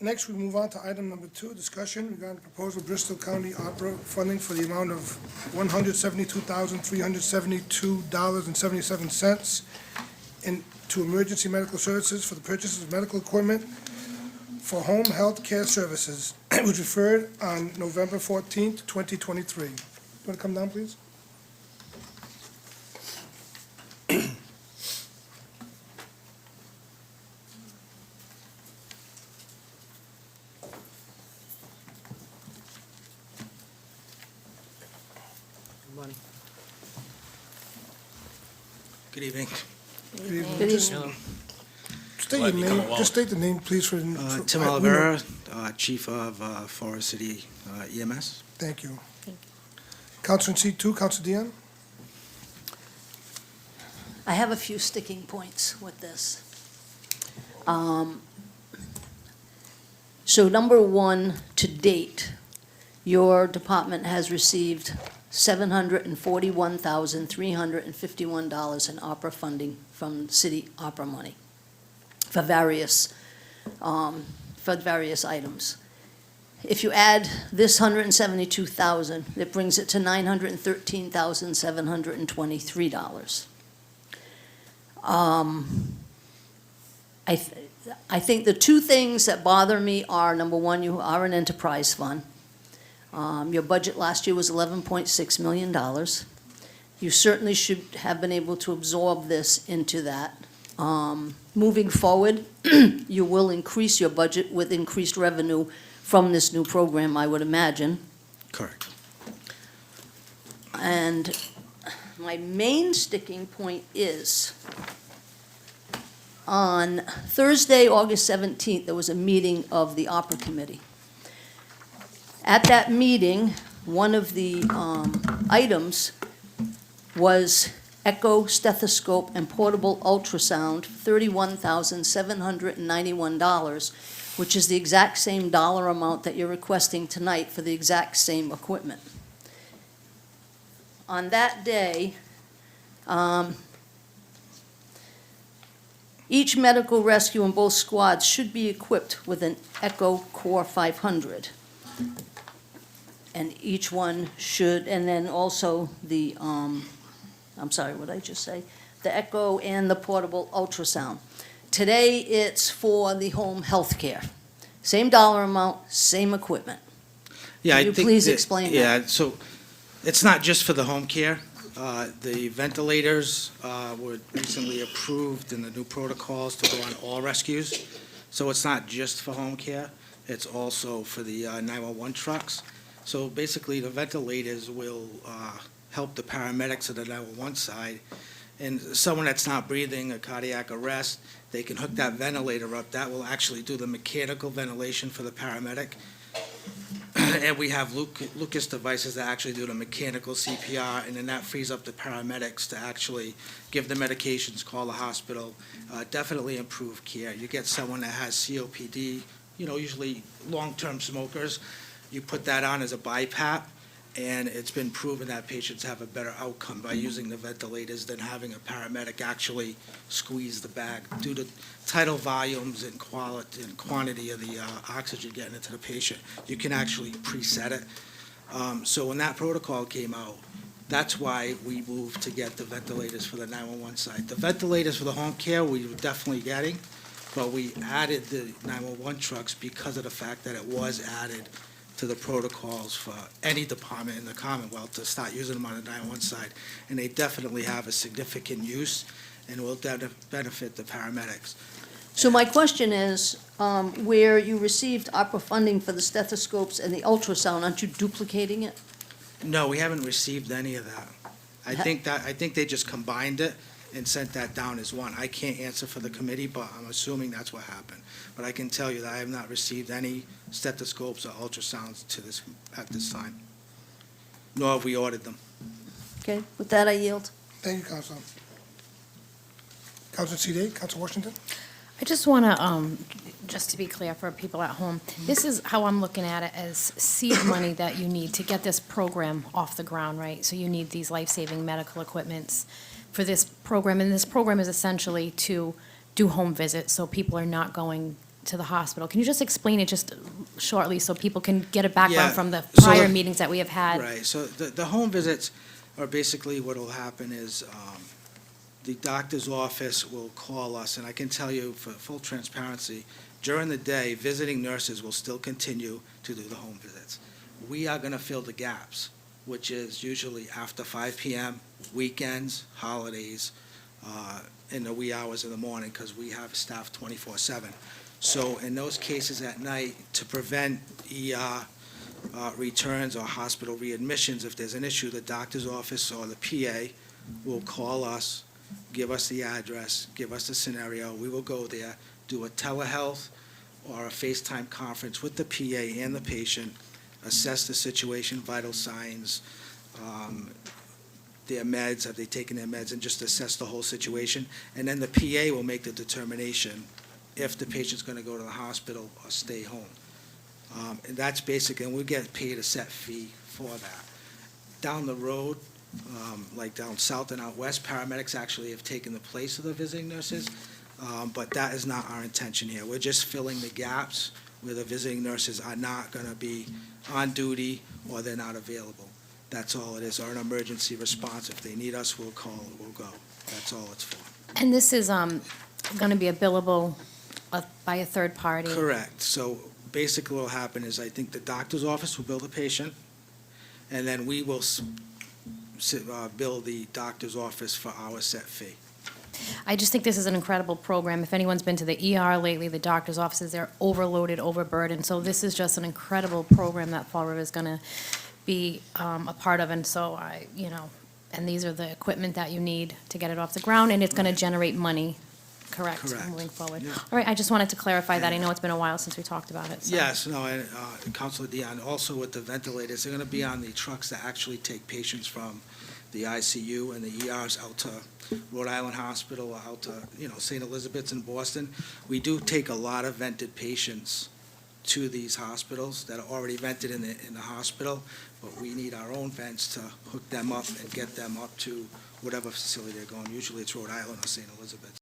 Next, we move on to item number 2, discussion regarding the proposal Bristol County Opera funding for the amount of $172,372.77 to emergency medical services for the purchase of medical equipment for home health care services. It was referred on November 14th, 2023. You want to come down, please? Good evening. Good evening. Good Just evening. state your name, just state the name, please, for. Tim we know- Olivera, Chief of Forest City EMS. Thank you. Thank Counselor in seat 2, Counselor Dion? I have a few sticking points with this. So number one, to date, your department has received $741,351 in opera funding from city opera money for various items. If you add this $172,000, it brings it to $913,723. I think the two things that bother me are, number one, you are an enterprise fund. Your budget last year was $11.6 million. You certainly should have been able to absorb this into that. Moving forward, you will increase your budget with increased revenue from this new program, I would imagine. Correct. And my main sticking point is, on Thursday, August 17th, there was a meeting of the Opera Committee. At that meeting, one of the items was echo, stethoscope, and portable ultrasound, $31,791, which is the exact same dollar amount that you're requesting tonight for the exact same equipment. On that day, each medical rescue in both squads should be equipped with an Echo Core 500. And each one should, and then also the, I'm sorry, what did I just say? The Echo and the portable ultrasound. Today, it's for the home health care. Same dollar amount, same equipment. Yeah, Could I you think please that- explain that? Yeah, so it's not just for the home care. The ventilators were recently approved in the new protocols to go on all rescues. So it's not just for home care, it's also for the 911 trucks. So basically, the ventilators will help the paramedics at the 911 side. And someone that's not breathing, a cardiac arrest, they can hook that ventilator up. That will actually do the mechanical ventilation for the paramedic. And we have Lucas devices that actually do the mechanical CPR, and then that frees up the paramedics to actually give the medications, call the hospital, definitely improve care. You get someone that has COPD, usually long-term smokers, you put that on as a BiPAP, and it's been proven that patients have a better outcome by using the ventilators than having a paramedic actually squeeze the bag due to tidal volumes and quality and quantity of the oxygen getting into the patient. You can actually preset it. So when that protocol came out, that's why we moved to get the ventilators for the 911 side. The ventilators for the home care we were definitely getting, but we added the 911 trucks because of the fact that it was added to the protocols for any department in the Commonwealth to start using them on the 911 side. And they definitely have a significant use and will benefit the paramedics. So my question is, where you received opera funding for the stethoscopes and the ultrasound, aren't you duplicating it? No, we haven't received any of that. I think they just combined it and sent that down as one. I can't answer for the committee, but I'm assuming that's what happened. But I can tell you that I have not received any stethoscopes or ultrasounds at this time, nor have we ordered them. Okay, with that, I yield. Thank you, Counselor. Counselor in seat 8, Counselor Washington? I just want to, just to be clear for people at home, this is how I'm looking at it as seed money that you need to get this program off the ground, right? So you need these life-saving medical equipments for this program, and this program is essentially to do home visits, so people are not going to the hospital. Can you just explain it just shortly so people can get a background Yeah, from the so prior the- meetings that we have had? Right, so the home visits are basically what will happen is, the doctor's office will call us, and I can tell you for full transparency, during the day, visiting nurses will still continue to do the home visits. We are gonna fill the gaps, which is usually after 5 PM, weekends, holidays, in the wee hours of the morning, because we have staff 24/7. So in those cases at night, to prevent ER returns or hospital readmissions, if there's an issue, the doctor's office or the PA will call us, give us the address, give us the scenario. We will go there, do a telehealth or a FaceTime conference with the PA and the patient, assess the situation, vital signs, their meds, have they taken their meds, and just assess the whole situation. And then the PA will make the determination if the patient's going to go to the hospital or stay home. And that's basic, and we get paid a set fee for that. Down the road, like down south and out west, paramedics actually have taken the place of the visiting nurses, but that is not our intention here. We're just filling the gaps where the visiting nurses are not going to be on duty or they're not available. That's all it is, or an emergency response. If they need us, we'll call, we'll go. That's all it's for. And this is going to be a billable by a third party? Correct. So basically what will happen is I think the doctor's office will bill the patient, and then we will bill the doctor's office for our set fee. I just think this is an incredible program. If anyone's been to the ER lately, the doctor's offices, they're overloaded, overburdened. So this is just an incredible program that Fall River is going to be a part of. And so and these are the equipment that you need to get it off the ground, and it's going to generate money, correct, Correct. moving forward. Yeah. All right, I just wanted to clarify that. I know it's been a while since we talked about it. So. Yes, no, and Councilor Dion, also with the ventilators, they're going to be on the trucks that actually take patients from the ICU and the ERs out to Rhode Island Hospital, out to, St. Elizabeth's in Boston. We do take a lot of vented patients to these hospitals that are already vented in the hospital, but we need our own vents to hook them up and get them up to whatever facility they're going. Usually it's Rhode Island or St. Elizabeth's.